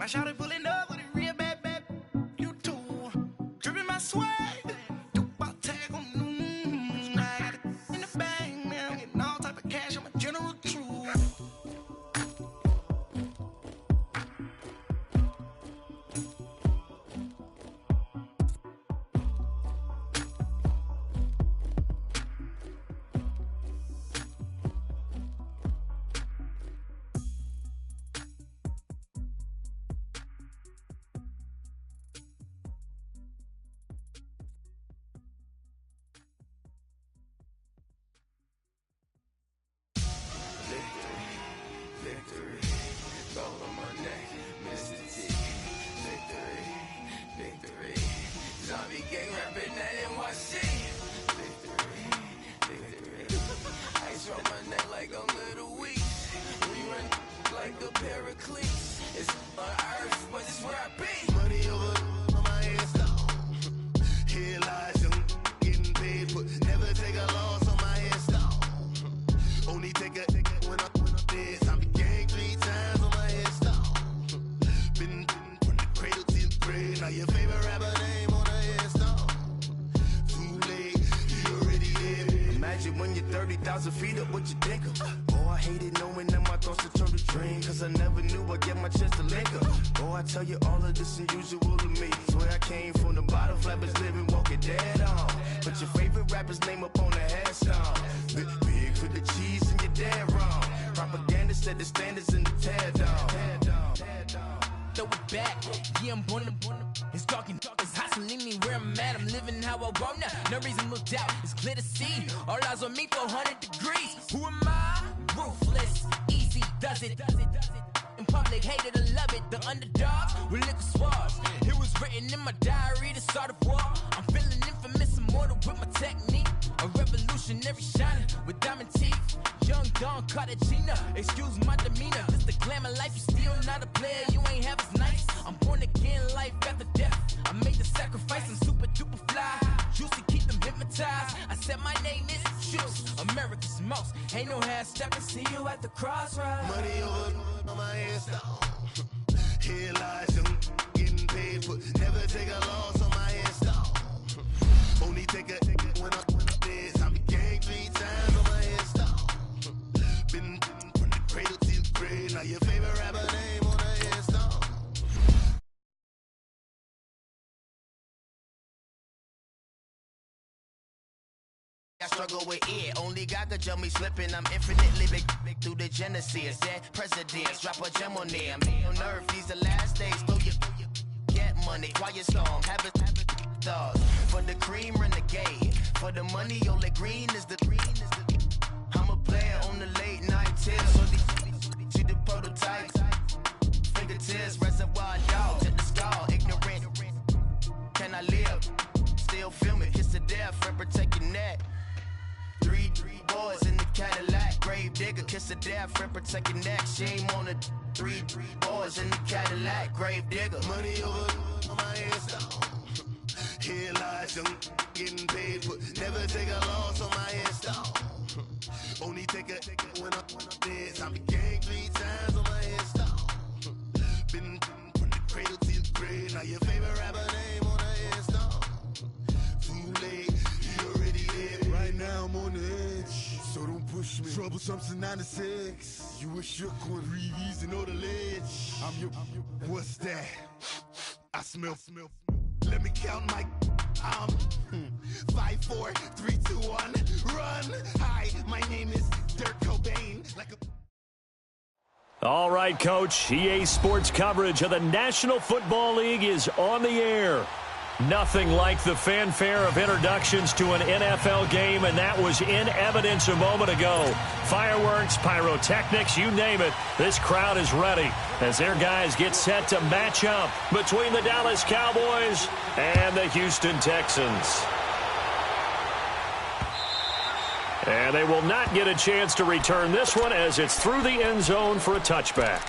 My shawty pulling up with a real bad, bad. You too. Dripping my swag. Do about tag on. I got it in the bag, man. I'm getting all type of cash. I'm a general true. Victory, gold on my neck, Mr. T. Victory, victory, zombie gang rapping that NYC. Victory, victory, ice on my neck like I'm Little Weeks. We run like a Pericles. It's on earth, but it's where I be. Money over on my head stone. Here lies young, getting paid, but never take a loss on my head stone. Only take a when I'm dead. I be gang 3 times on my head stone. Been from the cradle to the grave. Now your favorite rapper name on the headstone. Too late, you already dead. Imagine when you're 30,000 feet up, what you think of? Oh, I hated knowing that my thoughts would turn to dream, cause I never knew I'd get my chance to link up. Oh, I tell you all of this unusual to me. Swear I came from the bottom, flappers living, walking dead on. Put your favorite rapper's name up on the headstone. Big for the cheese and you're dead wrong. Propaganda set the standards in the tear down. Throw it back, yeah, I'm born to. It's talking, it's hustling me where I'm at. I'm living how I want now. No reason to doubt, it's clear to see. All eyes on me, 400 degrees. Who am I? Ruthless, easy, does it. In public, hate it or love it. The underdogs with liquor swabs. It was written in my diary to start a war. I'm feeling infamous, immortal with my technique. A revolutionary shining with diamond teeth. Young Don Cartagena, excuse my demeanor. This the glamour life, you still not a player, you ain't half as nice. I'm born again, life after death. I made the sacrifice, I'm super duper fly. Juicy, keep them hypnotized. I said my name is Juice, America's most. Ain't no half stepping, see you at the crossroads. Money over on my head stone. Here lies young, getting paid, but never take a loss on my head stone. Only take a when I'm dead. I be gang 3 times on my head stone. Been from the cradle to the grave. Now your favorite rapper name on the headstone. I struggle with it, only God could jump me slipping. I'm infinitely big through the genesis. Dead presidents, drop a gem on there. Me on earth, these the last days. Throw your get money, quiet storm, have it thoughts. For the cream, renegade. For the money, only green is the I'm a player on the late night tips. So these see the prototypes. Fingertips, reservoir dogs at the skull. Ignorant, can I live? Still film it, kiss to death, and protect your neck. 3 boys in the Cadillac, grave digger, kiss to death, and protect your neck. Shame on the 3 boys in the Cadillac, grave digger. Money over on my head stone. Here lies young, getting paid, but never take a loss on my head stone. Only take a when I'm dead. I be gang 3 times on my head stone. Been from the cradle to the grave. Now your favorite rapper name on the headstone. Too late, you already dead. Right now I'm on the edge, so don't push me. Troublesome to 9 to 6. You a shook one, breathe easy, know the ledge. I'm your, what's that? I smell. Let me count my. I'm 5, 4, 3, 2, 1. Run. Hi, my name is Dirk Cobain. All right, Coach. EA Sports coverage of the National Football League is on the air. Nothing like the fanfare of introductions to an NFL game, and that was in evidence a moment ago. Fireworks, pyrotechnics, you name it. This crowd is ready as their guys get set to match up between the Dallas Cowboys and the Houston Texans. And they will not get a chance to return this one as it's through the end zone for a touchback.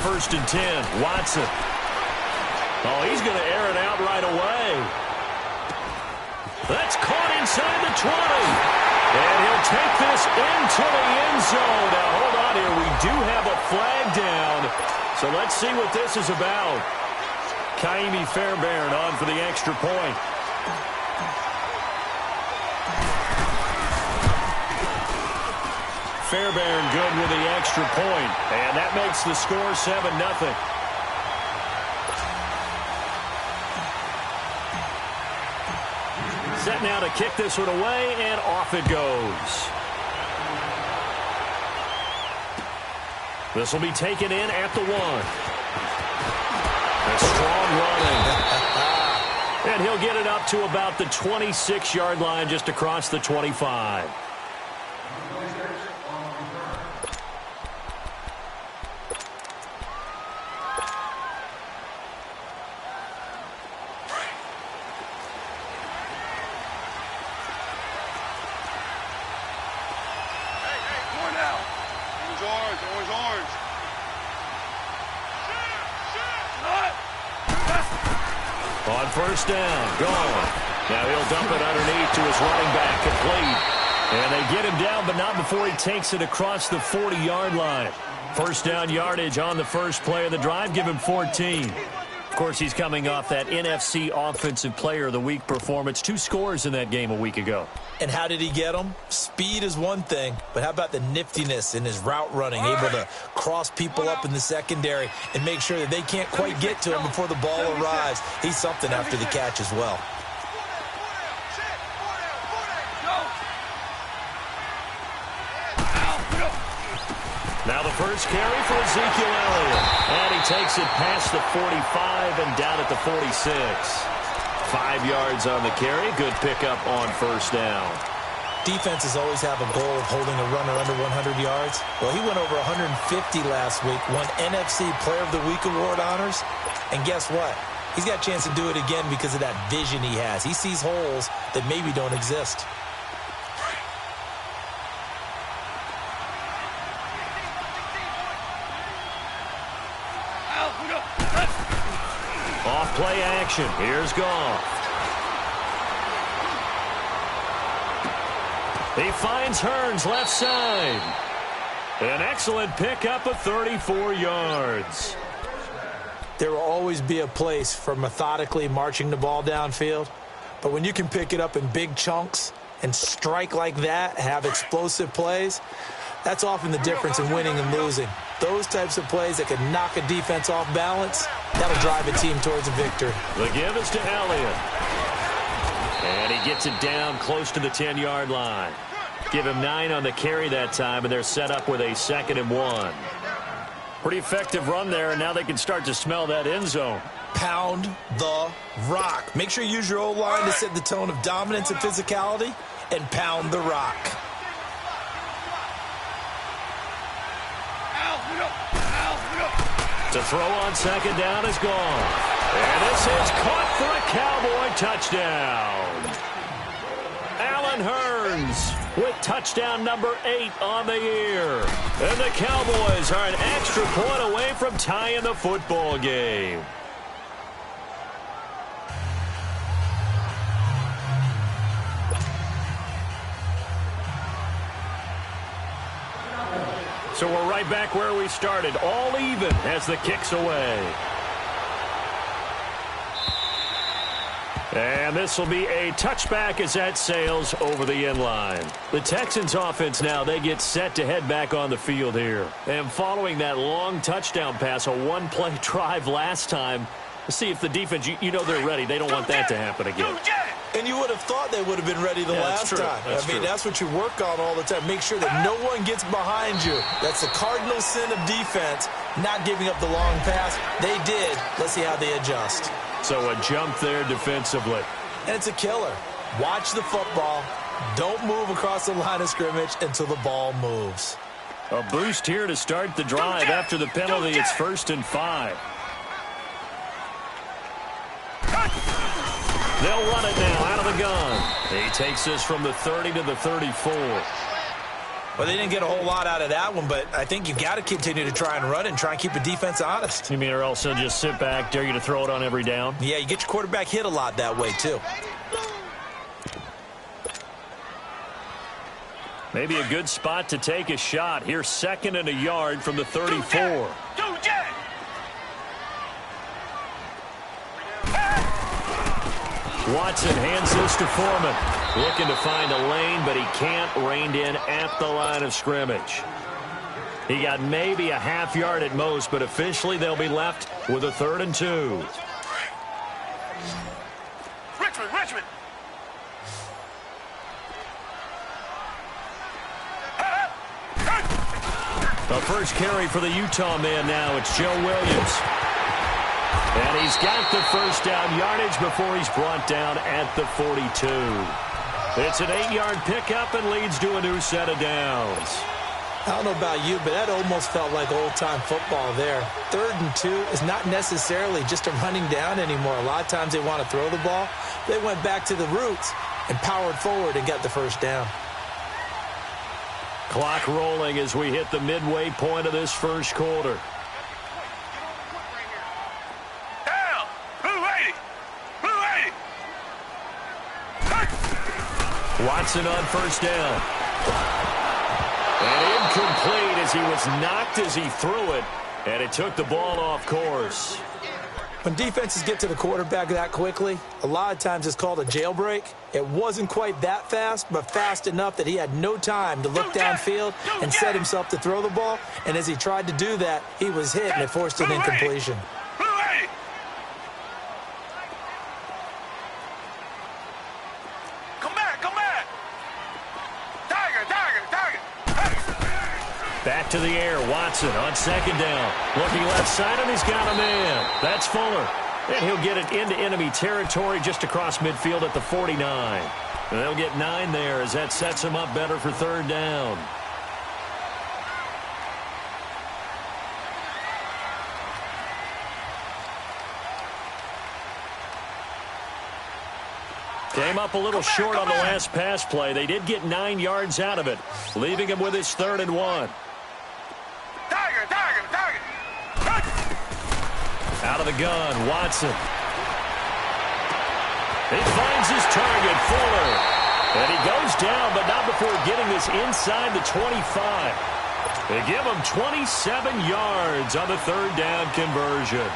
first and 10. Watson. Oh, he's going to air it out right away. That's caught inside the 20. And he'll take this into the end zone. Now, hold on here. We do have a flag down. So let's see what this is about. Kaimi Fairbairn on for the extra point. Fairbairn good with the extra point. And that makes the score 7-0. Set now to kick this one away, and off it goes. This will be taken in at the 1. A strong running. And he'll get it up to about the 26-yard line, just across the 25. On first down, gone. Now he'll dump it underneath to his running back, complete. And they get him down, but not before he takes it across the 40-yard line. First down yardage on the first play of the drive, give him 14. Of course, he's coming off that NFC Offensive Player of the Week performance. 2 scores in that game a week ago. And how did he get them? Speed is one thing, but how about the niftiness in his route running, able to cross people up in the secondary and make sure that they can't quite get to him before the ball arrives. He's something after the catch as well. Now the first carry for Ezekiel Elliott. And he takes it past the 45 and down at the 46. 5 yards on the carry. Good pickup on first down. Defenses always have a goal of holding a runner under 100 yards. Well, he went over 150 last week, won NFC Player of the Week award honors. And guess what? He's got a chance to do it again because of that vision he has. He sees holes that maybe don't exist. Off play action. Here's Goff. He finds Hearns left side. An excellent pickup of 34 yards. There will always be a place for methodically marching the ball downfield. But when you can pick it up in big chunks and strike like that, have explosive plays, that's often the difference in winning and losing. Those types of plays that can knock a defense off balance, that'll drive a team towards a victory. The give is to Elliott. And he gets it down close to the 10-yard line. Give him 9 on the carry that time, and they're set up with a 2nd and 1. Pretty effective run there, and now they can start to smell that end zone. Pound the rock. Make sure you use your O-line to set the tone of dominance and physicality, and pound the rock. To throw on 2nd down is gone. And this is caught for a Cowboy touchdown. Allen Hearns with touchdown number 8 on the year. And the Cowboys are an extra point away from tying the football game. So we're right back where we started, all even as the kick's away. And this will be a touchback as that sails over the end line. The Texans offense now, they get set to head back on the field here. And following that long touchdown pass, a one-play drive last time, let's see if the defense, you know they're ready. They don't want that to happen again. And you would have thought they would have been ready the last time. I mean, that's what you work on all the time. Make sure that no one gets behind you. That's the cardinal sin of defense, not giving up the long pass. They did. Let's see how they adjust. So a jump there defensively. And it's a killer. Watch the football. Don't move across the line of scrimmage until the ball moves. A boost here to start the drive after the penalty. It's 1st and 5. They'll run it now out of the gun. He takes this from the 30 to the 34. Well, they didn't get a whole lot out of that one, but I think you've got to continue to try and run and try and keep the defense honest. You mean or else they'll just sit back, dare you to throw it on every down? Yeah, you get your quarterback hit a lot that way, too. Maybe a good spot to take a shot. Here's 2nd and a yard from the 34. Watson hands this to Foreman. Looking to find a lane, but he can't. Reined in at the line of scrimmage. He got maybe a half yard at most, but officially they'll be left with a 3rd and 2. Richmond. The first carry for the Utah man now. It's Joe Williams. And he's got the first down yardage before he's brought down at the 42. It's an 8-yard pickup and leads to a new set of downs. I don't know about you, but that almost felt like old-time football there. 3rd and 2 is not necessarily just a running down anymore. A lot of times they want to throw the ball. They went back to the roots and powered forward and got the first down. Clock rolling as we hit the midway point of this first quarter. Watson on first down. And incomplete as he was knocked as he threw it. And it took the ball off course. When defenses get to the quarterback that quickly, a lot of times it's called a jailbreak. It wasn't quite that fast, but fast enough that he had no time to look downfield and set himself to throw the ball. And as he tried to do that, he was hit and it forced an incompletion. Back to the air, Watson on 2nd down. Looking left side, and he's got a man. That's Fuller. And he'll get it into enemy territory just across midfield at the 49. And they'll get 9 there as that sets him up better for 3rd down. Came up a little short on the last pass play. They did get 9 yards out of it, leaving him with his 3rd and 1. Out of the gun, Watson. He finds his target, Fuller. And he goes down, but not before getting this inside the 25. They give him 27 yards on the 3rd down conversion.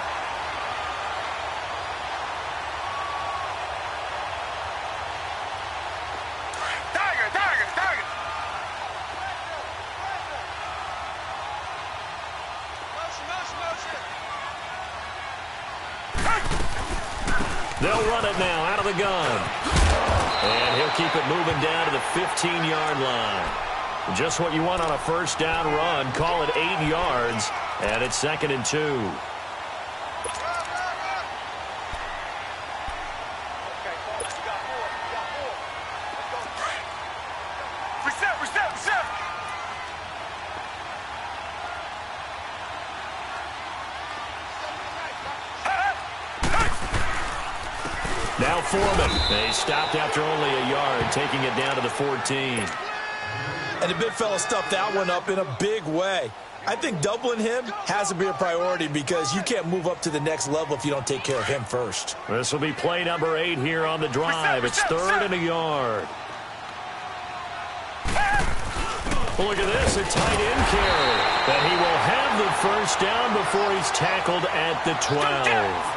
They'll run it now out of the gun. And he'll keep it moving down to the 15-yard line. Just what you want on a first down run. Call it 8 yards. And it's 2nd and 2. Now Foreman. They stopped after only a yard, taking it down to the 14. And the big fella stuffed that one up in a big way. I think doubling him has to be a priority because you can't move up to the next level if you don't take care of him first. This will be play number 8 here on the drive. It's 3rd and a yard. Look at this, a tight end carry. But he will have the first down before he's tackled at the 12.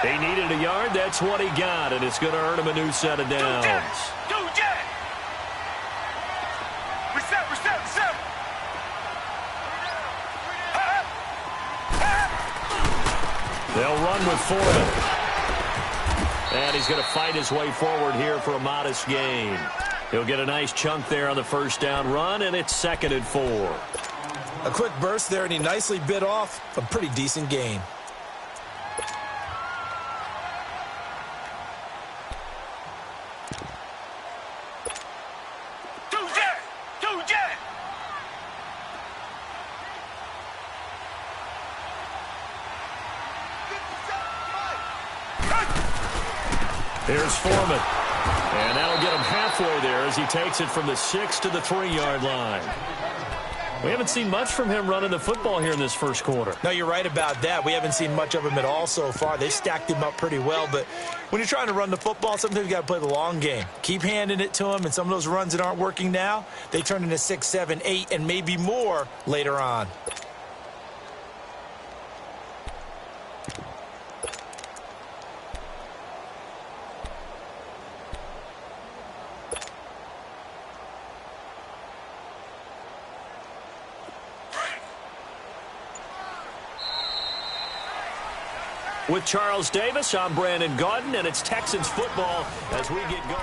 He needed a yard, that's what he got, and it's going to earn him a new set of downs. They'll run with Foreman. And he's going to fight his way forward here for a modest gain. He'll get a nice chunk there on the first down run, and it's 2nd and 4. A quick burst there, and he nicely bit off a pretty decent gain. Here's Foreman. And that'll get him halfway there as he takes it from the 6 to the 3-yard line. We haven't seen much from him running the football here in this first quarter. No, you're right about that. We haven't seen much of him at all so far. They've stacked him up pretty well, but when you're trying to run the football, sometimes you got to play the long game. Keep handing it to him, and some of those runs that aren't working now, they turn into 6, 7, 8, and maybe more later on. With Charles Davis, I'm Brandon Gaudin, and it's Texans football as we get going.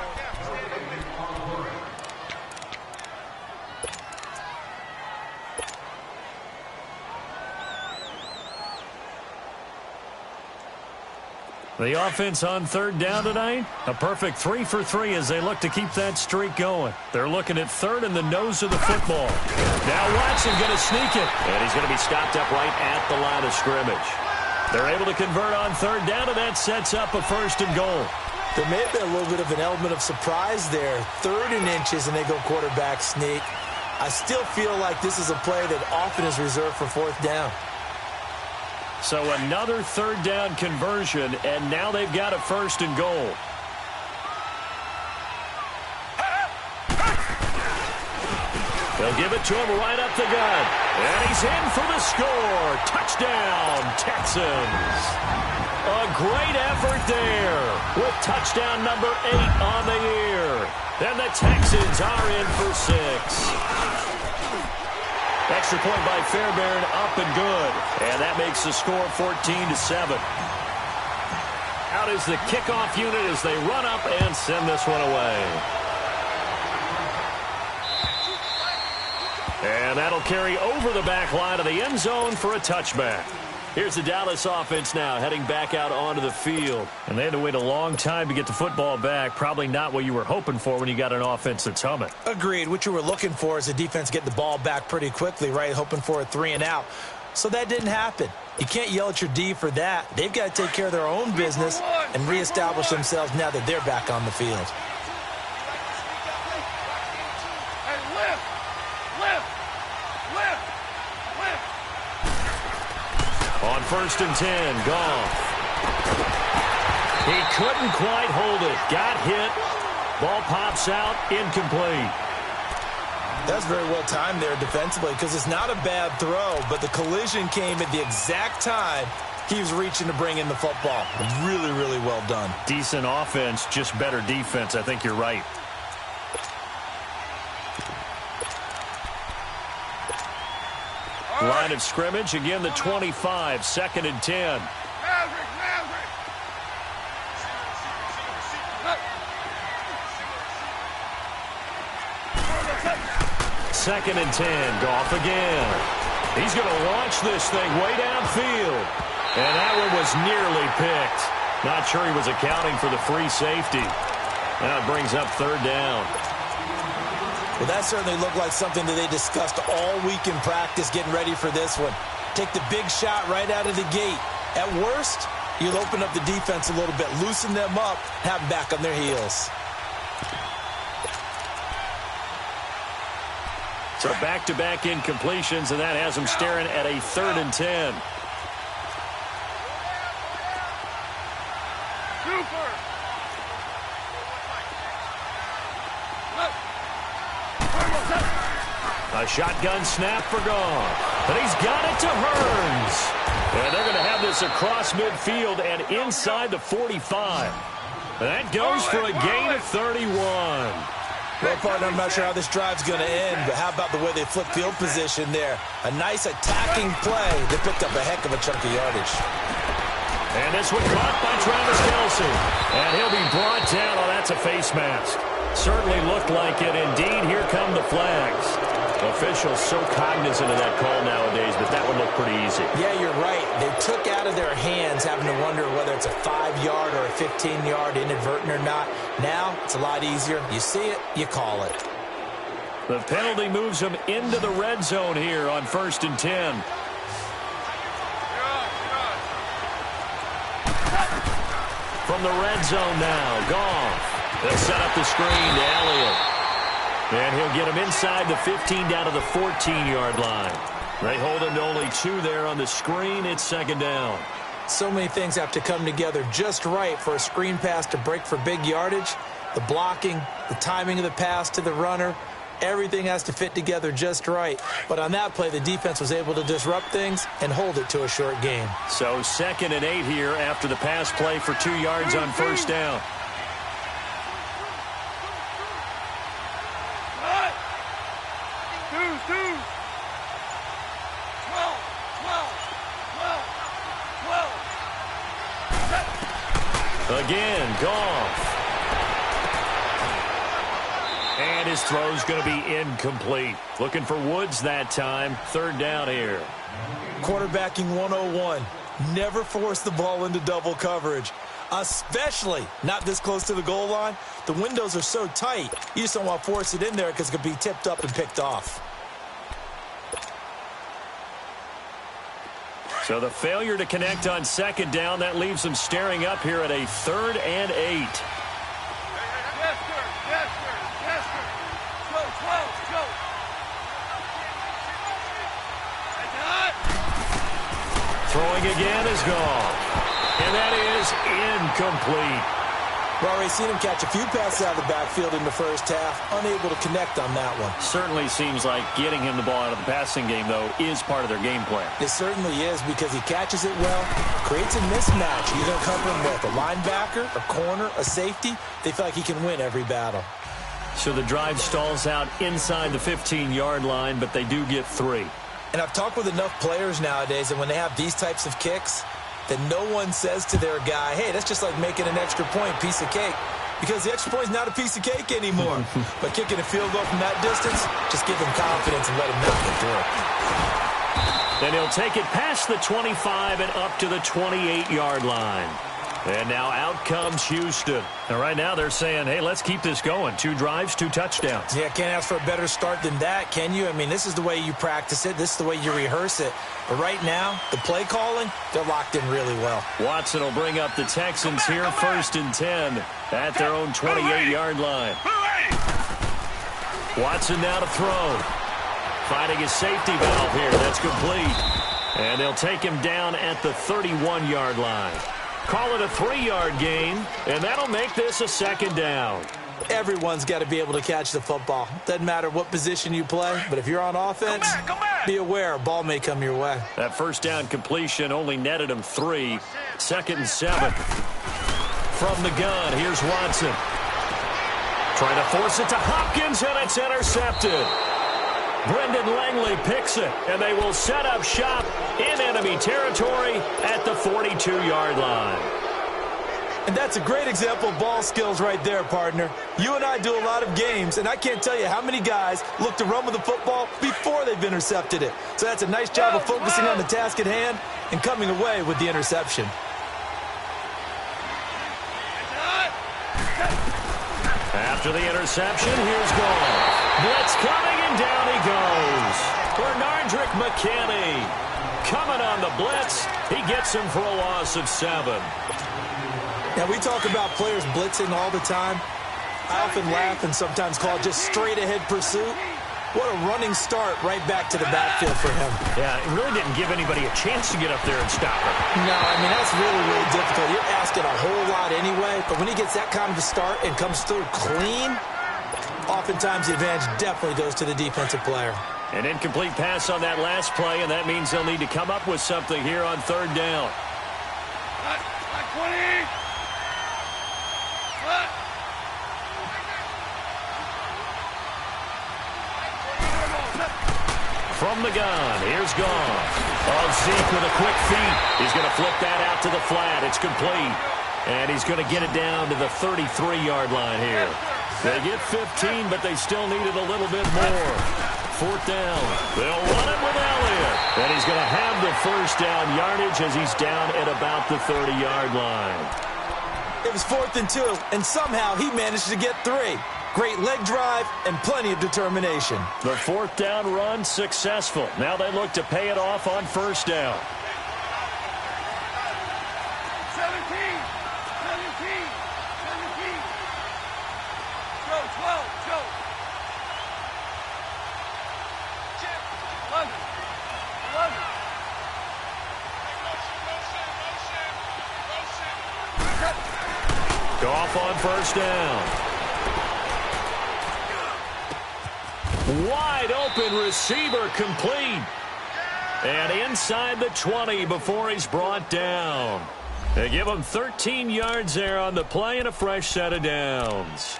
The offense on third down tonight, a perfect 3 for 3 as they look to keep that streak going. They're looking at third in the nose of the football. Now Watson going to sneak it, and he's going to be stopped up right at the line of scrimmage. They're able to convert on third down, and that sets up a 1st and goal. There may have been a little bit of an element of surprise there. 3rd and inches, and they go quarterback sneak. I still feel like this is a play that often is reserved for 4th down. So another 3rd down conversion, and now they've got a 1st and goal. They'll give it to him right up the gut. And he's in for the score. Touchdown, Texans. A great effort there with touchdown number 8 on the year. And the Texans are in for 6. Extra point by Fairbairn, up and good. And that makes the score 14-7. Out is the kickoff unit as they run up and send this one away. And that'll carry over the back line of the end zone for a touchback. Here's the Dallas offense now heading back out onto the field. And they had to wait a long time to get the football back. Probably not what you were hoping for when you got an offense that's humming. Agreed. What you were looking for is the defense get the ball back pretty quickly, right? Hoping for a 3 and out. So that didn't happen. You can't yell at your D for that. They've got to take care of their own business and reestablish themselves now that they're back on the field. On 1st and 10, Goff. He couldn't quite hold it. Got hit. Ball pops out, incomplete. That's very well timed there defensively because it's not a bad throw, but the collision came at the exact time he was reaching to bring in the football. Really, really well done. Decent offense, just better defense. I think you're right. Line of scrimmage, again the 25, 2nd and 10. Second and 10, Goff again. He's going to launch this thing way downfield. And that one was nearly picked. Not sure he was accounting for the free safety. Now it brings up 3rd down. Well, that certainly looked like something that they discussed all week in practice getting ready for this one. Take the big shot right out of the gate. At worst, you'll open up the defense a little bit, loosen them up, have them back on their heels. So back-to-back incompletions, and that has them staring at a 3rd and 10. A shotgun snap for Goff. But he's got it to Hearns. And they're going to have this across midfield and inside the 45. That goes for a gain of 31. Well, partner, I'm not sure how this drive's going to end, but how about the way they flip field position there? A nice attacking play that picked up a heck of a chunk of yardage. And this one caught by Travis Kelce. And he'll be brought down. Oh, that's a face mask. Certainly looked like it. Indeed, here come the flags. Officials so cognizant of that call nowadays, but that one looked pretty easy. Yeah, you're right. They took out of their hands having to wonder whether it's a 5-yard or a 15-yard inadvertent or not. Now, it's a lot easier. You see it, you call it. The penalty moves them into the red zone here on 1st and 10. From the red zone now, Goff. They'll set up the screen to Elliott. And he'll get him inside the 15 down to the 14-yard line. They hold him to only 2 there on the screen. It's second down. So many things have to come together just right for a screen pass to break for big yardage. The blocking, the timing of the pass to the runner, everything has to fit together just right. But on that play, the defense was able to disrupt things and hold it to a short game. So 2nd and 8 here after the pass play for 2 yards on first down. Again, Goff. And his throw's going to be incomplete. Looking for Woods that time. 3rd down here. Quarterbacking 101. Never force the ball into double coverage, especially not this close to the goal line. The windows are so tight, you just don't want to force it in there because it could be tipped up and picked off. So the failure to connect on 2nd down, that leaves them staring up here at a 3rd and 8. Yes, sir. Yes, sir. Yes, sir. Go. Throwing again is gone. And that is incomplete. We've already seen him catch a few passes out of the backfield in the first half, unable to connect on that one. Certainly seems like getting him the ball out of the passing game, though, is part of their game plan. It certainly is because he catches it well, creates a mismatch. You're going to cover him with a linebacker, a corner, a safety. They feel like he can win every battle. So the drive stalls out inside the 15-yard line, but they do get 3. And I've talked with enough players nowadays, and when they have these types of kicks, that no one says to their guy, hey, that's just like making an extra point, piece of cake. Because the extra point is not a piece of cake anymore. But kicking a field goal from that distance, just give him confidence and let him knock it through. Then he'll take it past the 25 and up to the 28-yard line. And now out comes Houston. And right now they're saying, hey, let's keep this going. 2 drives, 2 touchdowns. Yeah, can't ask for a better start than that, can you? I mean, this is the way you practice it. This is the way you rehearse it. But right now, the play calling, they're locked in really well. Watson will bring up the Texans here, 1st and 10 at their own 28-yard line. Watson now to throw. Finding his safety valve here. That's complete. And they'll take him down at the 31-yard line. Call it a 3-yard gain, and that'll make this a 2nd down. Everyone's got to be able to catch the football. Doesn't matter what position you play, but if you're on offense, be aware a ball may come your way. That 1st down completion only netted him 3. 2nd and 7. From the gun, here's Watson. Trying to force it to Hopkins, and it's intercepted. Brendan Langley picks it, and they will set up shop in enemy territory at the 42-yard line. And that's a great example of ball skills right there, partner. You and I do a lot of games, and I can't tell you how many guys look to run with the football before they've intercepted it. So that's a nice job of focusing on the task at hand and coming away with the interception. After the interception, here's Goff. Blitz coming, and down he goes. Bernardrick McKinney coming on the blitz. He gets him for a loss of 7. Now, we talk about players blitzing all the time. I often laugh and sometimes call it just straight-ahead pursuit. What a running start right back to the backfield for him. Yeah, it really didn't give anybody a chance to get up there and stop him. No, I mean, that's really, really difficult. You're asking a whole lot anyway, but when he gets that kind of a start and comes through clean, oftentimes the advantage definitely goes to the defensive player. An incomplete pass on that last play, and that means they'll need to come up with something here on 3rd down. From the gun, here's Goff. Oh, Zeke with a quick feet. He's going to flip that out to the flat. It's complete. And he's going to get it down to the 33-yard line here. They get 15, but they still needed a little bit more. 4th down. They'll run it with Elliott. And he's going to have the 1st down yardage as he's down at about the 30-yard line. It was 4th and 2, and somehow he managed to get 3. Great leg drive and plenty of determination. The 4th down run successful. Now they look to pay it off on 1st down. 17. Goff on first down. Wide open receiver complete. And inside the 20 before he's brought down. They give him 13 yards there on the play and a fresh set of downs.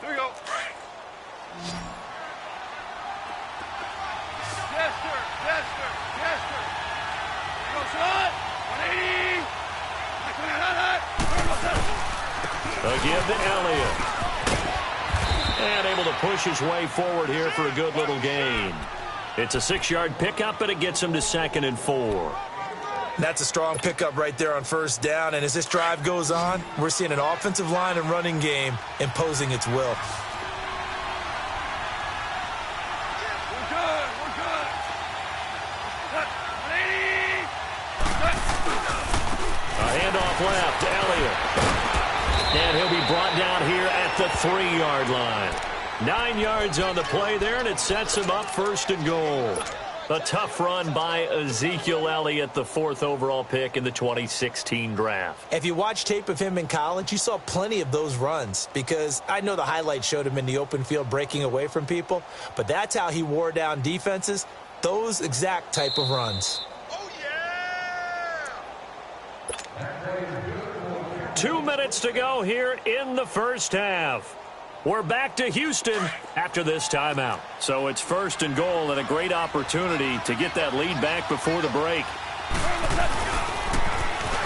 Here we go. Yes, sir. Yes, sir. Yes, sir. Go, son. 180. A give to Elliott. And able to push his way forward here for a good little gain. It's a 6-yard pickup, but it gets him to 2nd and 4. That's a strong pickup right there on first down. And as this drive goes on, we're seeing an offensive line and running game imposing its will. We're good. We're good. 180. A handoff left to Elliott. And he'll be brought down here at the 3-yard line. 9 yards on the play there, and it sets him up 1st and goal. A tough run by Ezekiel Elliott, the 4th overall pick in the 2016 draft. If you watch tape of him in college, you saw plenty of those runs because I know the highlights showed him in the open field breaking away from people, but that's how he wore down defenses, those exact type of runs. 2 minutes to go here in the first half. We're back to Houston after this timeout. So it's 1st and goal and a great opportunity to get that lead back before the break.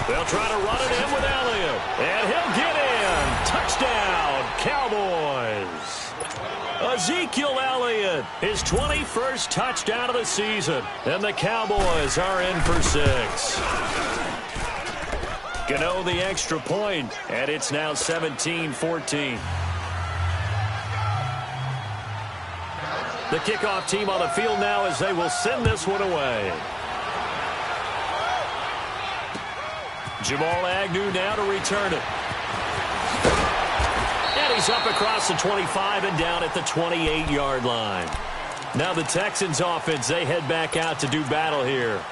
They'll try to run it in with Elliott. And he'll get in. Touchdown, Cowboys. Ezekiel Elliott, his 21st touchdown of the season. And the Cowboys are in for 6. Gano the extra point, and it's now 17-14. The kickoff team on the field now as they will send this one away. Jamal Agnew now to return it. And he's up across the 25 and down at the 28-yard line. Now the Texans offense, they head back out to do battle here.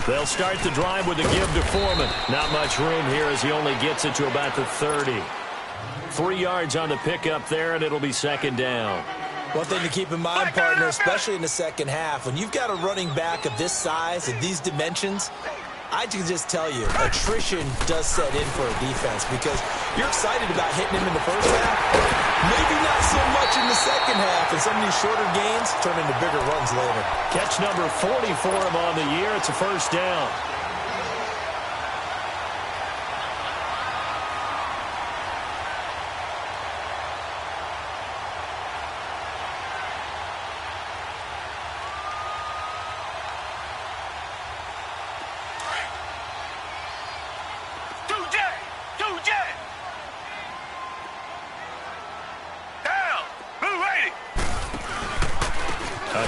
They'll start the drive with a give to Foreman. Not much room here as he only gets it to about the 30. 3 yards on the pickup there, and it'll be 2nd down. One thing to keep in mind, partner, especially in the second half, when you've got a running back of this size, of these dimensions, I can just tell you, attrition does set in for a defense because you're excited about hitting him in the first half. Maybe not so much in the second half, and some of these shorter gains turn into bigger runs later. Catch number 40 for him on the year. It's a 1st down.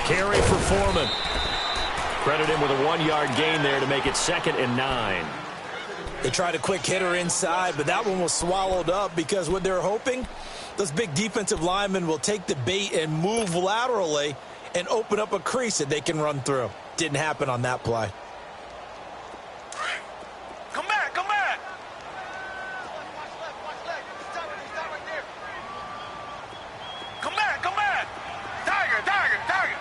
Carry for Foreman. Credit him with a 1-yard gain there to make it 2nd and 9. They tried a quick hitter inside, but that one was swallowed up because what they're hoping, those big defensive linemen will take the bait and move laterally and open up a crease that they can run through. Didn't happen on that play. Come back, come back. Come back, come back. Tiger, tiger, tiger.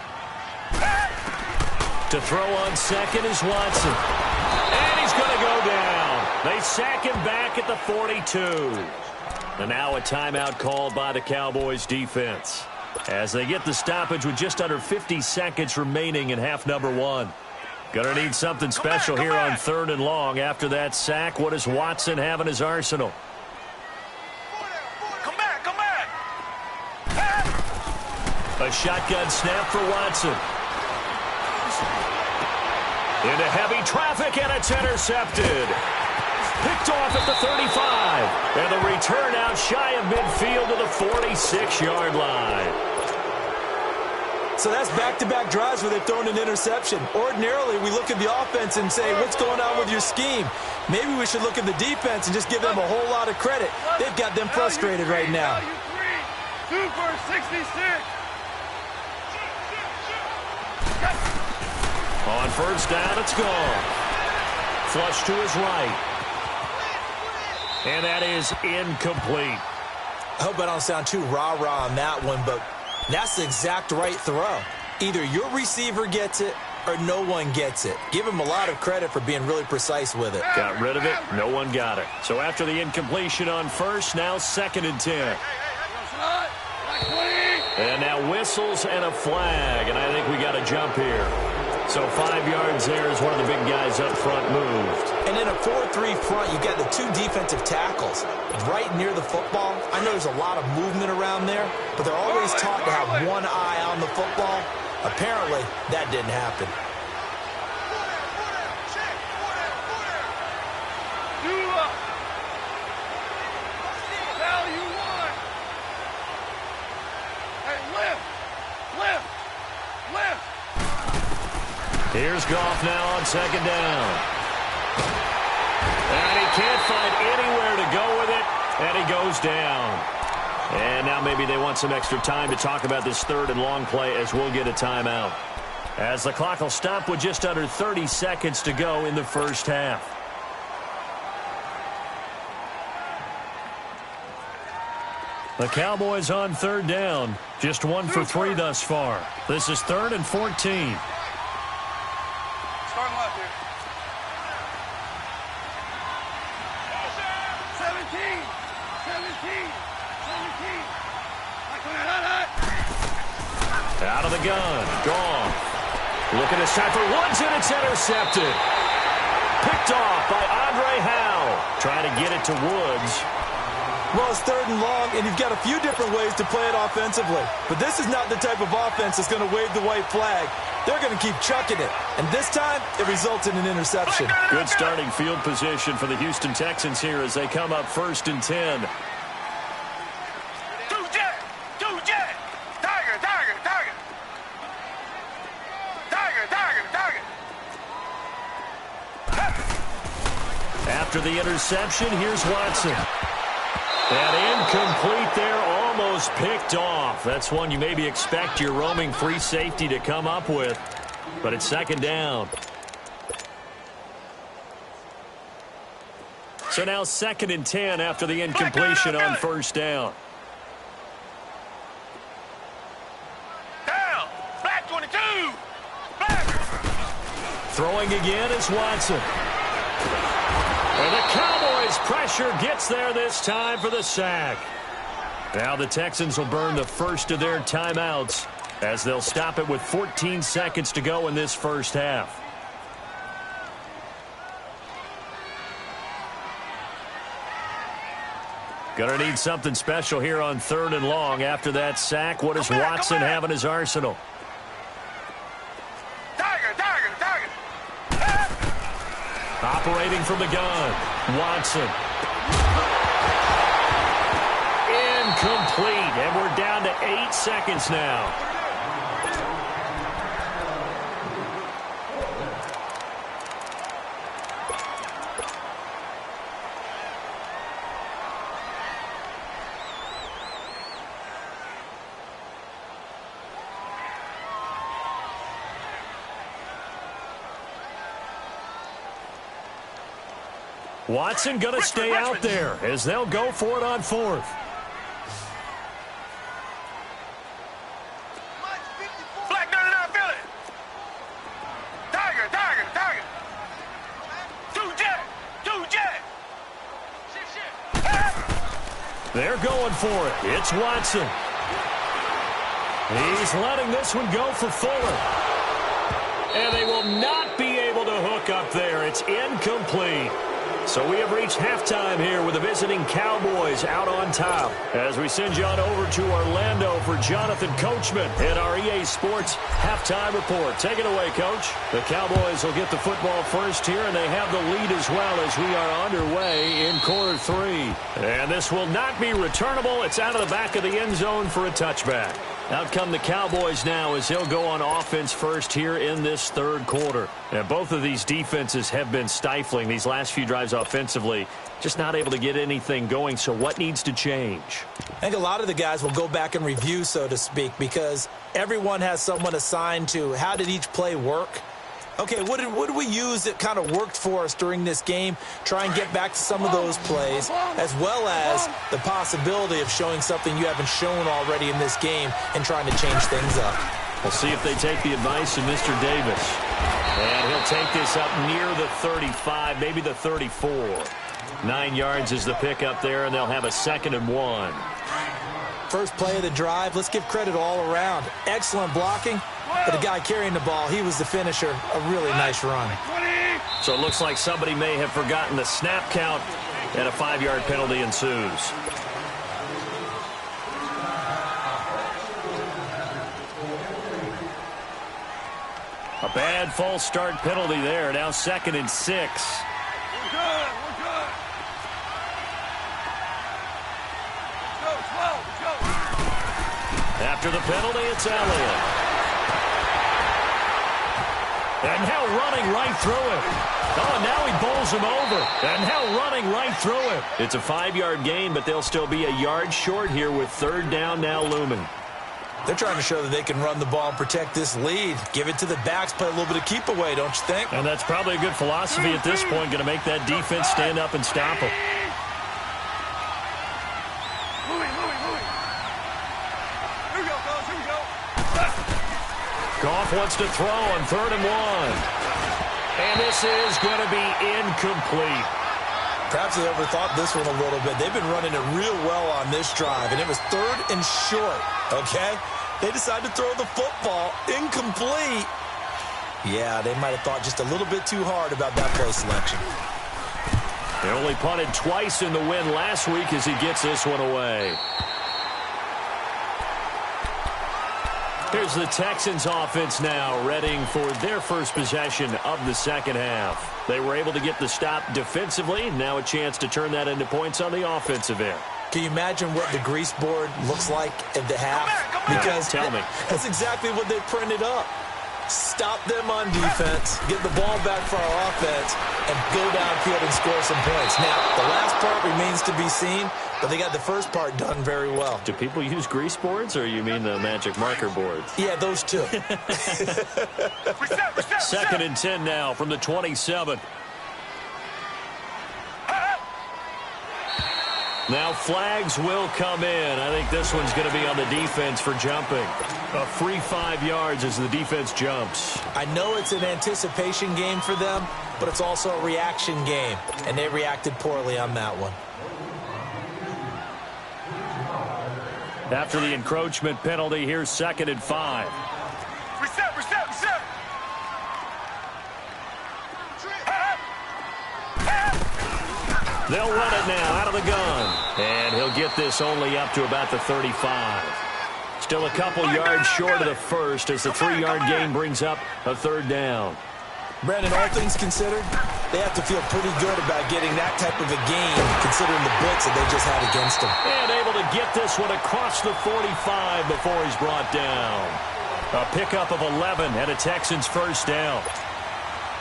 To throw on second is Watson. And he's going to go down. They sack him back at the 42. And now a timeout called by the Cowboys defense as they get the stoppage with just under 50 seconds remaining in half number 1. Gonna need something special here on 3rd and long after that sack. What does Watson have in his arsenal? Come back, come back. A shotgun snap for Watson. Into heavy traffic, and it's intercepted. Picked off at the 35. And the return out shy of midfield to the 46-yard line. So that's back-to-back drives where they've thrown an interception. Ordinarily, we look at the offense and say, what's going on with your scheme? Maybe we should look at the defense and just give them a whole lot of credit. They've got them frustrated right now. 2 for 66. On first down, it's gone. Flush to his right. And that is incomplete. I hope I don't sound too rah-rah on that one, but that's the exact right throw. Either your receiver gets it or no one gets it. Give him a lot of credit for being really precise with it. Got rid of it. No one got it. So after the incompletion on first, now 2nd and 10. And now whistles and a flag, and I think we got a jump here. So 5 yards there as one of the big guys up front moved. And in a 4-3 front, you got the 2 defensive tackles right near the football. I know there's a lot of movement around there, but they're always taught to have one eye on the football. Apparently, that didn't happen. Here's Goff now on 2nd down. And he can't find anywhere to go with it, and he goes down. And now maybe they want some extra time to talk about this 3rd and long play as we'll get a timeout. As the clock will stop with just under 30 seconds to go in the first half. The Cowboys on 3rd down. Just 1 for 3 thus far. This is 3rd and 14. Out of the gun. Gone. Looking this time for Woods, and it's intercepted. Picked off by Andre Howe. Trying to get it to Woods. Well, it's 3rd and long, and you've got a few different ways to play it offensively. But this is not the type of offense that's going to wave the white flag. They're going to keep chucking it. And this time, it results in an interception. Good starting field position for the Houston Texans here as they come up 1st and 10. After the interception, here's Watson. And incomplete there, almost picked off. That's one you maybe expect your roaming free safety to come up with. But it's 2nd down. So now 2nd and 10 after the incompletion on first down. Down. Black 22. Black. Throwing again is Watson. And the Cowboys pressure gets there this time for the sack. Now the Texans will burn the first of their timeouts as they'll stop it with 14 seconds to go in this first half. Gonna need something special here on 3rd and long. After that sack, what does Watson have in his arsenal? Operating from the gun, Watson. Incomplete, and we're down to 8 seconds now. Watson going to stay out there as they'll go for it on 4th. Black 99 Philly. Tiger. 2 jet. They're going for it. It's Watson. He's letting this one go for Fuller. And they will not be able to hook up there. It's incomplete. So we have reached halftime here with the visiting Cowboys out on top. As we send you on over to Orlando for Jonathan Coachman in our EA Sports halftime report. Take it away, Coach. The Cowboys will get the football first here, and they have the lead as well as we are underway in quarter 3. And this will not be returnable. It's out of the back of the end zone for a touchback. Out come the Cowboys now as they'll go on offense first here in this third quarter. And both of these defenses have been stifling these last few drives offensively. Just not able to get anything going. So what needs to change? I think a lot of the guys will go back and review, so to speak, because everyone has someone assigned to how did each play work. Okay, what did we use that kind of worked for us during this game? Try and get back to some of those plays, as well as the possibility of showing something you haven't shown already in this game and trying to change things up. We'll see if they take the advice of Mr. Davis. And he'll take this up near the 35, maybe the 34. 9 yards is the pickup there, and they'll have a 2nd and 1. First play of the drive, let's give credit all around. Excellent blocking. But the guy carrying the ball, he was the finisher. A really nice run. So it looks like somebody may have forgotten the snap count, and a 5-yard penalty ensues. A bad false start penalty there. Now 2nd and 6. We're good. We're good. Let's go. Let's go. After the penalty, it's Elliott. And now running right through it. Oh, and now he bowls him over. And now running right through it. It's a 5-yard gain, but they'll still be a yard short here with 3rd down now looming. They're trying to show that they can run the ball and protect this lead. Give it to the backs, play a little bit of keep away, don't you think? And that's probably a good philosophy at this point, going to make that defense stand up and stop them. Here we go, fellas. Here we go. Goff wants to throw on 3rd and 1. And this is going to be incomplete. Perhaps they overthought this one a little bit. They've been running it real well on this drive, and it was 3rd and short, okay? They decided to throw the football incomplete. Yeah, they might have thought just a little bit too hard about that play selection. They only punted twice in the win last week as he gets this one away. Here's the Texans offense now, readying for their first possession of the second half. They were able to get the stop defensively. Now a chance to turn that into points on the offensive end. Can you imagine what the grease board looks like at the half? Because tell me. That's exactly what they printed up. Stop them on defense, get the ball back for our offense, and go downfield and score some points. Now, the last part remains to be seen, but they got the first part done very well. Do people use grease boards, or you mean the magic marker boards? Yeah, those two. Reset. 2nd and 10 now from the 27. Now flags will come in. I think this one's going to be on the defense for jumping. A free 5 yards as the defense jumps. I know it's an anticipation game for them, but it's also a reaction game, and they reacted poorly on that one. After the encroachment penalty, here's 2nd and 5. Reset. They'll run it now out of the gun. And he'll get this only up to about the 35. Still a couple yards short of the first as the 3-yard gain brings up a 3rd down. Brandon, all things considered, they have to feel pretty good about getting that type of a gain, considering the blitz that they just had against them. And able to get this one across the 45 before he's brought down. A pickup of 11 and a Texans first down.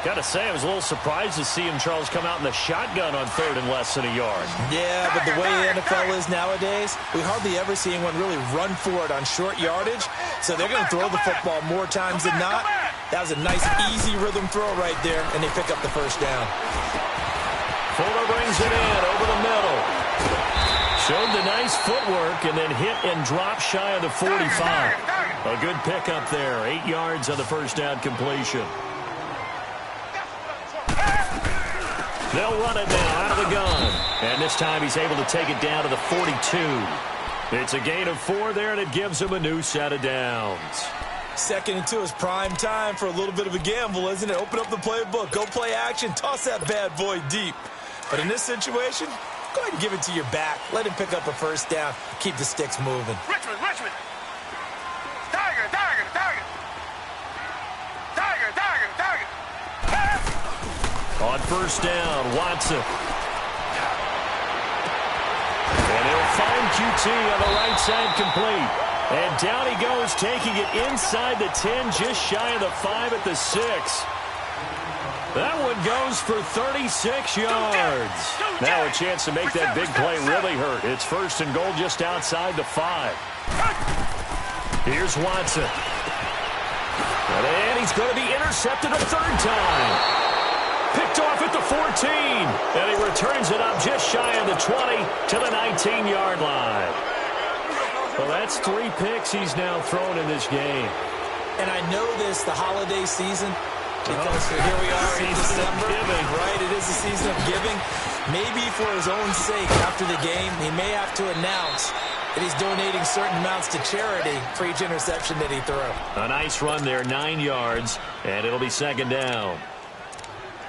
Got to say, I was a little surprised to see him, Charles, come out in the shotgun on 3rd and less than a yard. Yeah, but the way the NFL is nowadays, we hardly ever see anyone really run for it on short yardage. So they're going to throw the football more times than not. That was a nice, easy rhythm throw right there, and they pick up the first down. Fuller brings it in over the middle. Showed the nice footwork and then hit and drop shy of the 45. A good pickup there. 8 yards on the first down completion. They'll run it now out of the gun. And this time he's able to take it down to the 42. It's a gain of 4 there, and it gives him a new set of downs. 2nd and 2 is prime time for a little bit of a gamble, isn't it? Open up the playbook. Go play action. Toss that bad boy deep. But in this situation, go ahead and give it to your back. Let him pick up a first down. Keep the sticks moving. Richmond. Tiger. On first down, Watson. And he'll find QT on the right side complete. And down he goes, taking it inside the 10, just shy of the 5 at the 6. That one goes for 36 yards. Now a chance to make that big play really hurt. It's first and goal just outside the 5. Here's Watson. And he's going to be intercepted a third time. Picked off at the 14. And he returns it up just shy of the 20 to the 19-yard line. Well, that's 3 picks he's now thrown in this game. And I know this, the holiday season, because here we are in December, right? It is the season of giving. Maybe for his own sake, after the game, he may have to announce that he's donating certain amounts to charity for each interception that he threw. A nice run there, 9 yards, and it'll be second down.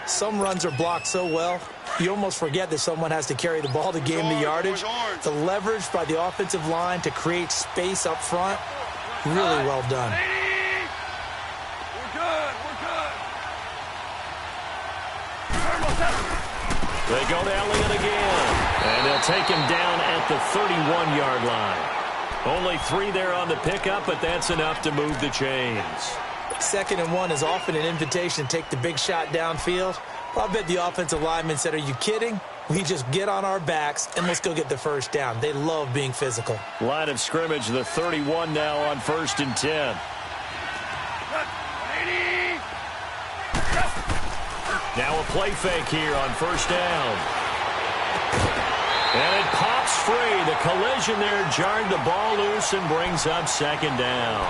Some runs are blocked so well, you almost forget that someone has to carry the ball to gain the yardage. The leverage by the offensive line to create space up front, really well done. We're good. They go to Elliott again, and they'll take him down at the 31-yard line. Only 3 there on the pickup, but that's enough to move the chains. 2nd and 1 is often an invitation to take the big shot downfield. Well, I bet the offensive lineman said, are you kidding? We just get on our backs and let's go get the first down. They love being physical. Line of scrimmage, the 31 now on 1st and 10. Now a play fake here on first down. And it pops free. The collision there jarred the ball loose and brings up second down.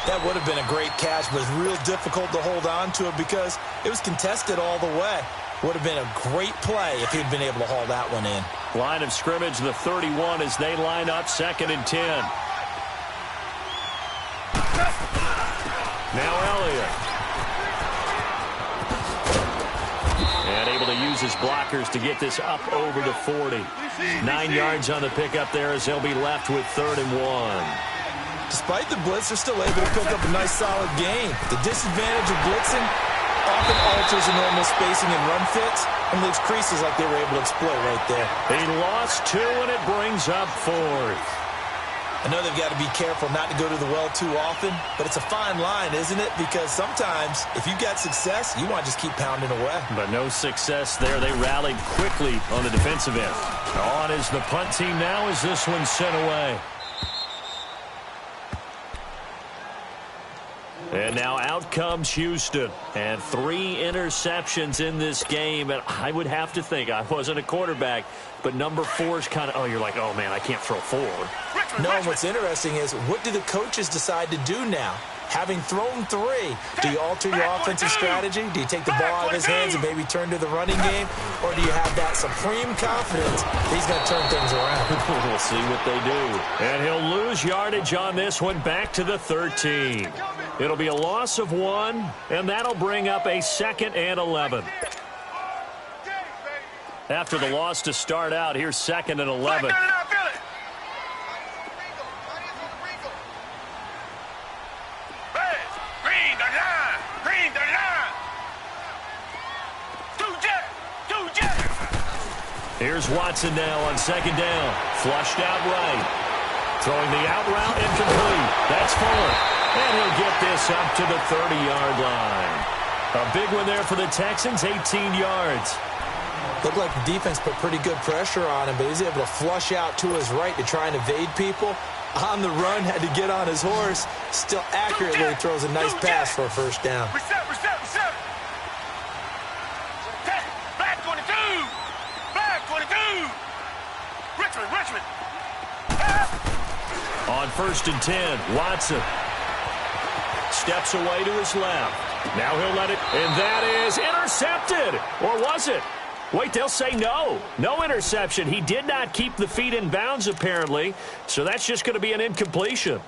That would have been a great catch, but it's real difficult to hold on to it because it was contested all the way. Would have been a great play if he'd been able to haul that one in. Line of scrimmage, the 31 as they line up 2nd and 10. Now Elliott. And able to use his blockers to get this up over the 40. 9 yards on the pickup there as they'll be left with 3rd and 1. Despite the blitz, they're still able to pick up a nice, solid gain. The disadvantage of blitzing often alters the normal spacing and run fits and leaves creases like they were able to exploit right there. He lost 2, and it brings up 4th. I know they've got to be careful not to go to the well too often, but it's a fine line, isn't it? Because sometimes, if you've got success, you want to just keep pounding away. But no success there. They rallied quickly on the defensive end. On is the punt team now as this one's sent away. And now out comes Houston. And 3 interceptions in this game. And I would have to think, I wasn't a quarterback, but number 4 is kind of, you're like, oh, man, I can't throw 4. No, and what's interesting is, what do the coaches decide to do now? Having thrown 3, do you alter your offensive strategy? Do you take the ball out of his hands and maybe turn to the running game? Or do you have that supreme confidence that he's going to turn things around? We'll see what they do. And he'll lose yardage on this one back to the 13. It'll be a loss of 1, and that'll bring up a 2nd and 11. After the loss to start out, here's 2nd and 11. Here's Watson now on 2nd down. Flushed out right. Throwing the out route incomplete. That's Fuller. And he'll get this up to the 30-yard line. A big one there for the Texans, 18 yards. Looked like the defense put pretty good pressure on him, but he was able to flush out to his right to try and evade people. On the run, had to get on his horse. Still accurately throws a nice pass for a first down. Reset. Black 22. Black 22. Richmond. On 1st and 10, Watson steps away to his left. Now he'll let it, and that is intercepted. Or was it? Wait, they'll say no. No interception. He did not keep the feet in bounds, apparently, so that's just going to be an incompletion.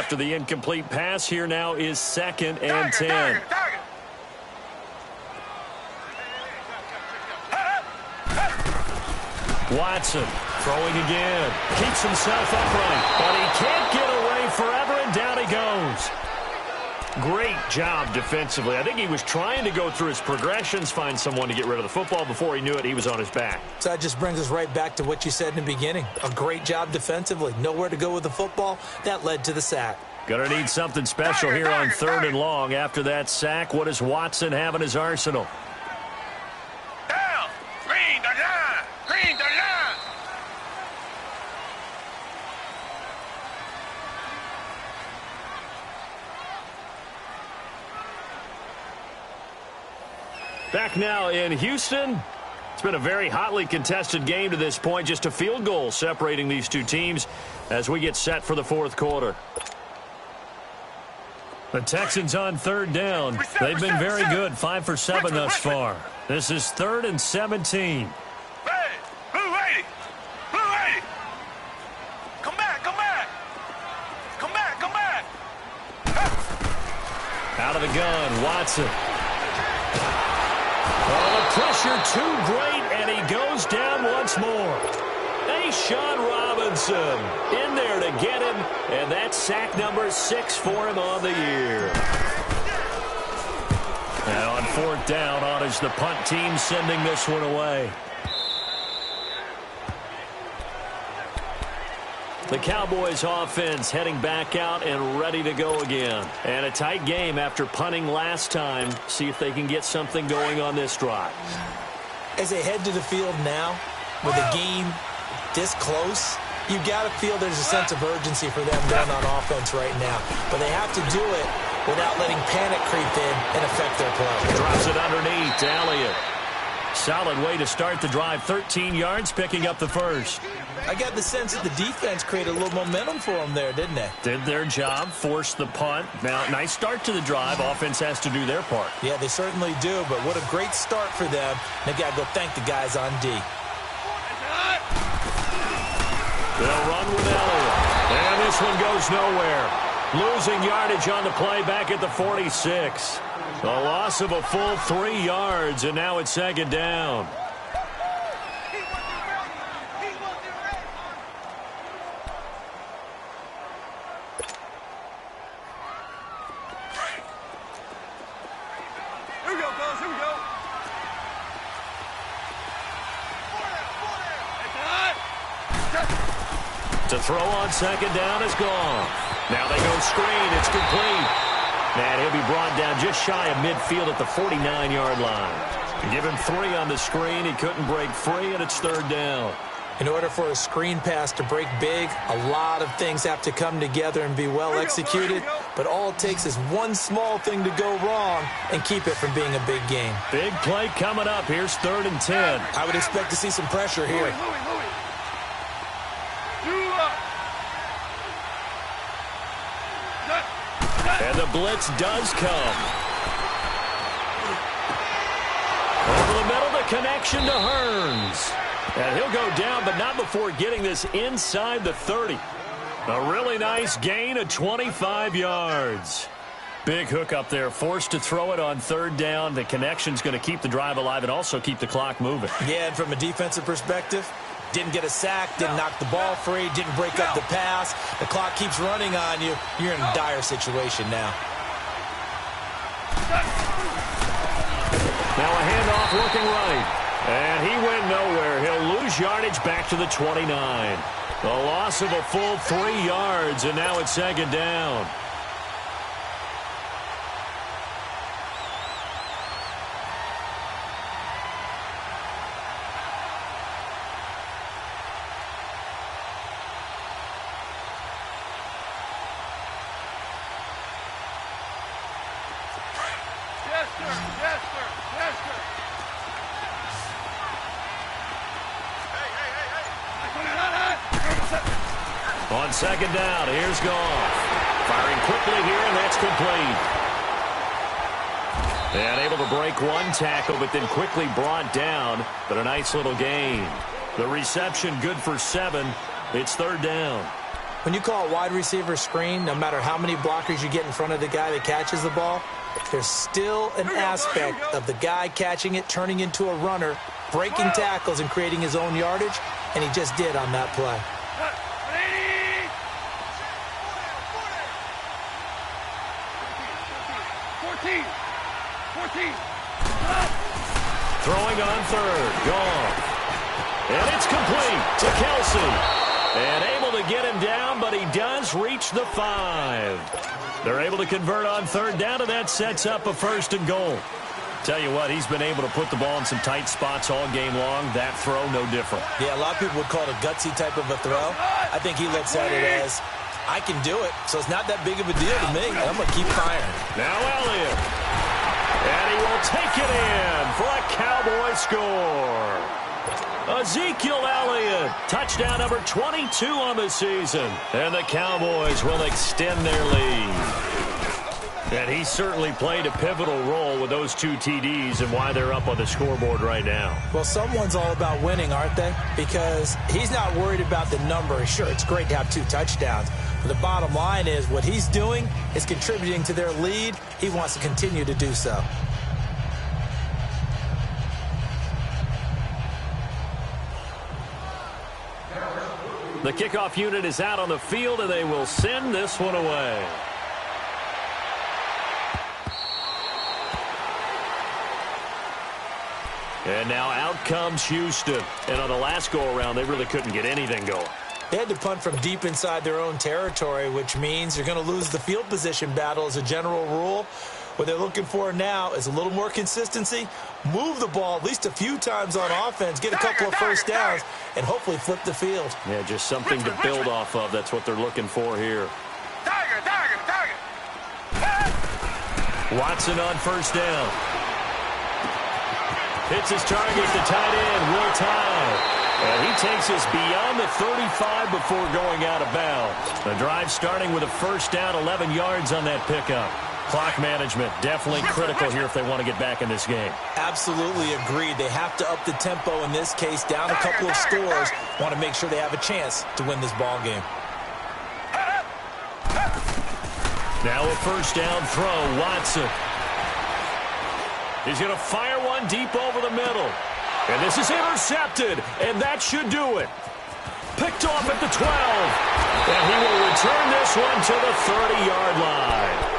after the incomplete pass. Here now is 2nd and 10. Watson throwing again. Keeps himself upright, but he can't get away forever, and down he goes. Great job defensively. I think he was trying to go through his progressions, find someone to get rid of the football. Before he knew it, he was on his back. So that just brings us right back to what you said in the beginning. A great job defensively. Nowhere to go with the football. That led to the sack. Gonna need something special here on 3rd and long. After that sack, what does Watson have in his arsenal? Down! Green the line! Green the line! Back now in Houston. It's been a very hotly contested game to this point. Just a field goal separating these two teams as we get set for the 4th quarter. The Texans on 3rd down. They've been very good, 5 for 7 thus far. This is 3rd and 17. Hey! Blue 80! Blue 80! Come back! Come back! Come back! Come back! Out of the gun, Watson. Oh, the pressure too great, and he goes down once more. Sean Robinson in there to get him, and that's sack number 6 for him on the year. And on 4th down, on is the punt team sending this one away. The Cowboys offense heading back out and ready to go again. And a tight game after punting last time. See if they can get something going on this drive. As they head to the field now, with the game this close, you got to feel there's a sense of urgency for them going on offense right now. But they have to do it without letting panic creep in and affect their play. Drops it underneath to Elliott. Solid way to start the drive. 13 yards, picking up the first. I got the sense that the defense created a little momentum for them there, didn't they? Did their job, forced the punt. Now, nice start to the drive. Offense has to do their part. Yeah, they certainly do, but what a great start for them. They got to go thank the guys on D. They'll run with Elliott. And this one goes nowhere. Losing yardage on the play back at the 46. A loss of a full 3 yards, and now it's 2nd down. Here we go, fellas. Here we go. To throw on 2nd down is gone. Now they go screen. It's complete. And he'll be brought down just shy of midfield at the 49-yard line. Give him 3 on the screen. He couldn't break free, and it's 3rd down. In order for a screen pass to break big, a lot of things have to come together and be well executed. But all it takes is one small thing to go wrong and keep it from being a big game. Big play coming up. Here's 3rd and 10. I would expect to see some pressure here. And the blitz does come. Over the middle, the connection to Hearns. And he'll go down, but not before getting this inside the 30. A really nice gain of 25 yards. Big hook up there, forced to throw it on 3rd down. The connection's going to keep the drive alive and also keep the clock moving. Yeah, and from a defensive perspective, didn't get a sack, didn't knock the ball free, didn't break up the pass. The clock keeps running on you. You're in a dire situation now. Now a handoff looking right. And he went nowhere. He'll lose yardage back to the 29. A loss of a full 3 yards, and now it's 2nd down. On 2nd down, here's Goff. Firing quickly here, and that's complete. And able to break one tackle, but then quickly brought down. But a nice little gain. The reception good for 7. It's 3rd down. When you call a wide receiver screen, no matter how many blockers you get in front of the guy that catches the ball, there's still an aspect of the guy catching it, turning into a runner, breaking tackles and creating his own yardage, and he just did on that play. Throwing on third. Gone. And it's complete to Kelsey. And able to get him down, but he does reach the 5. They're able to convert on third down, and that sets up a 1st and goal. Tell you what, he's been able to put the ball in some tight spots all game long. That throw, no different. Yeah, a lot of people would call it a gutsy type of a throw. I think he looks at it as, I can do it, so it's not that big of a deal to me. I'm going to keep firing. Now Elliott. And he will take it in for a Cowboy score. Ezekiel Elliott, touchdown number 22 on the season. And the Cowboys will extend their lead. And he certainly played a pivotal role with those 2 TDs and why they're up on the scoreboard right now. Well, someone's all about winning, aren't they? Because he's not worried about the number. Sure, it's great to have 2 touchdowns. But the bottom line is what he's doing is contributing to their lead. He wants to continue to do so. The kickoff unit is out on the field, and they will send this one away. And now out comes Houston. And on the last go-around, they really couldn't get anything going. They had to punt from deep inside their own territory, which means you're going to lose the field position battle as a general rule. What they're looking for now is a little more consistency, move the ball at least a few times on offense, get a couple of first downs, and hopefully flip the field. Yeah, just something to build off of. That's what they're looking for here. Watson on first down. Hits his target, the tight end, Will Tye. And he takes us beyond the 35 before going out of bounds. The drive starting with a first down, 11 yards on that pickup. Clock management definitely critical here if they want to get back in this game. Absolutely agreed. They have to up the tempo in this case, down a couple of scores. Want to make sure they have a chance to win this ball game. Now a first down throw, Watson. He's going to fire one deep over the middle. And this is intercepted, and that should do it. Picked off at the 12. And he will return this one to the 30-yard line.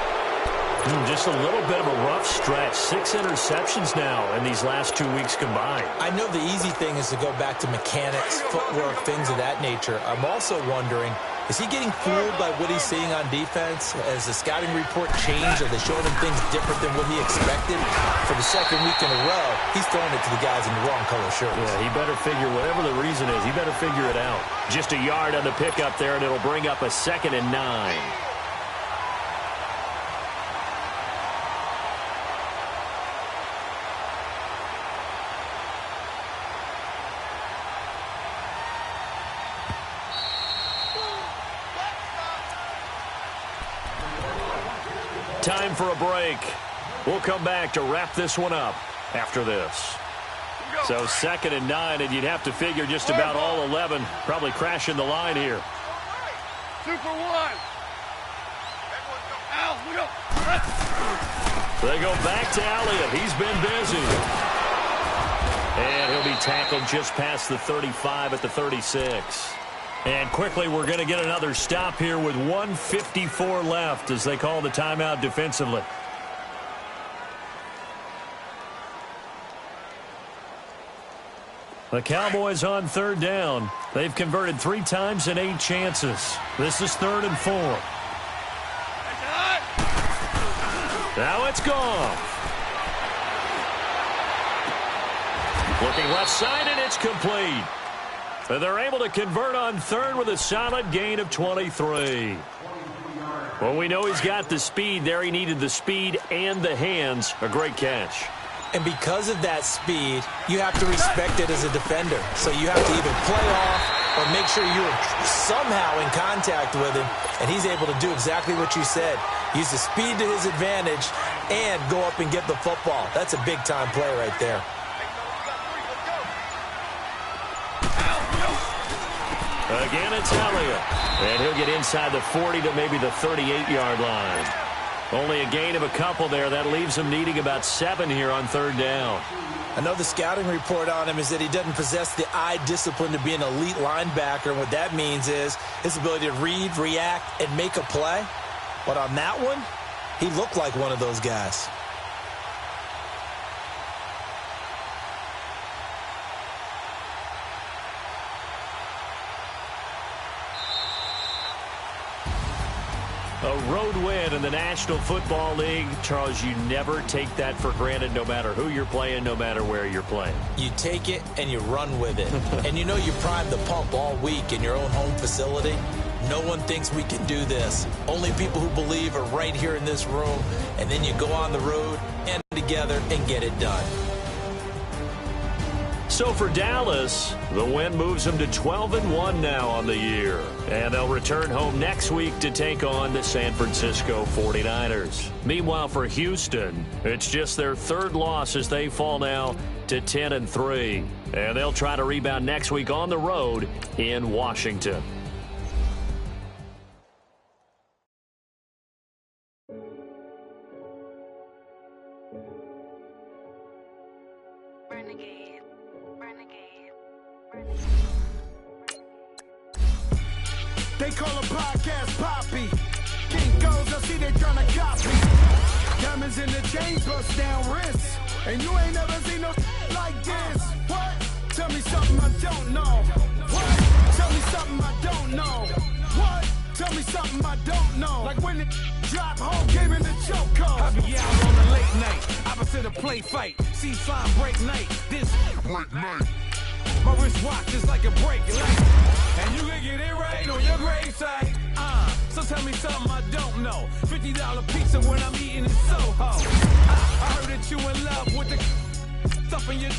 Just a little bit of a rough stretch. 6 interceptions now in these last 2 weeks combined. I know the easy thing is to go back to mechanics, footwork, things of that nature. I'm also wondering, is he getting fooled by what he's seeing on defense? Has the scouting report changed? Are they showing him things different than what he expected? For the second week in a row, he's throwing it to the guys in the wrong color shirts. Yeah, he better figure, whatever the reason is, he better figure it out. Just a yard on the pickup there, and it'll bring up a 2nd and 9. Time for a break. We'll come back to wrap this one up after this. So 2nd and 9, and you'd have to figure just about all 11 probably crashing the line here. 2 for 1. They go back to Elliott. He's been busy. And he'll be tackled just past the 35 at the 36. And quickly, we're going to get another stop here with 1:54 left as they call the timeout defensively. The Cowboys on 3rd down. They've converted 3 times in 8 chances. This is 3rd and 4. Now it's gone. Looking left side, and it's complete. And they're able to convert on 3rd with a solid gain of 23. Well, we know he's got the speed there. He needed the speed and the hands. A great catch. And because of that speed, you have to respect it as a defender. So you have to either play off or make sure you're somehow in contact with him. And he's able to do exactly what you said. Use the speed to his advantage and go up and get the football. That's a big-time play right there. Again, it's Elliott. And he'll get inside the 40 to maybe the 38-yard line. Only a gain of a couple there. That leaves him needing about 7 here on 3rd down. I know the scouting report on him is that he doesn't possess the eye discipline to be an elite linebacker. And what that means is his ability to read, react, and make a play. But on that one, he looked like one of those guys. A road win in the National Football League. Charles, you never take that for granted no matter who you're playing, no matter where you're playing. You take it and you run with it. And you know you primed the pump all week in your own home facility. No one thinks we can do this. Only people who believe are right here in this room. And then you go on the road and together and get it done. So for Dallas, the win moves them to 12-1 now on the year. And they'll return home next week to take on the San Francisco 49ers. Meanwhile, for Houston, it's just their 3rd loss as they fall now to 10-3. And they'll try to rebound next week on the road in Washington. They call a podcast Poppy. King goes, I see they tryna copy. Diamonds in the chains, bust down wrists. And you ain't never seen no like this. What? Tell me something I don't know. What? Tell me something I don't know. What? Tell me something I don't know. Like when the drop home came in the choke code. I be out on a late night, opposite a play fight. See fine break night, this break night. My wristwatch is like a break light. And you can get it right on your gravesite. So tell me something I don't know. $50 pizza when I'm eating in Soho. I heard that you in love with the stuff in your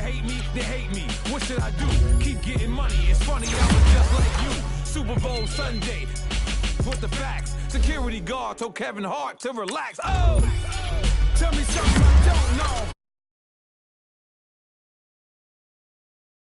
hate me, they hate me. What should I do? Keep getting money. It's funny, I was just like you. Super Bowl Sunday. With the facts. Security guard told Kevin Hart to relax. Oh!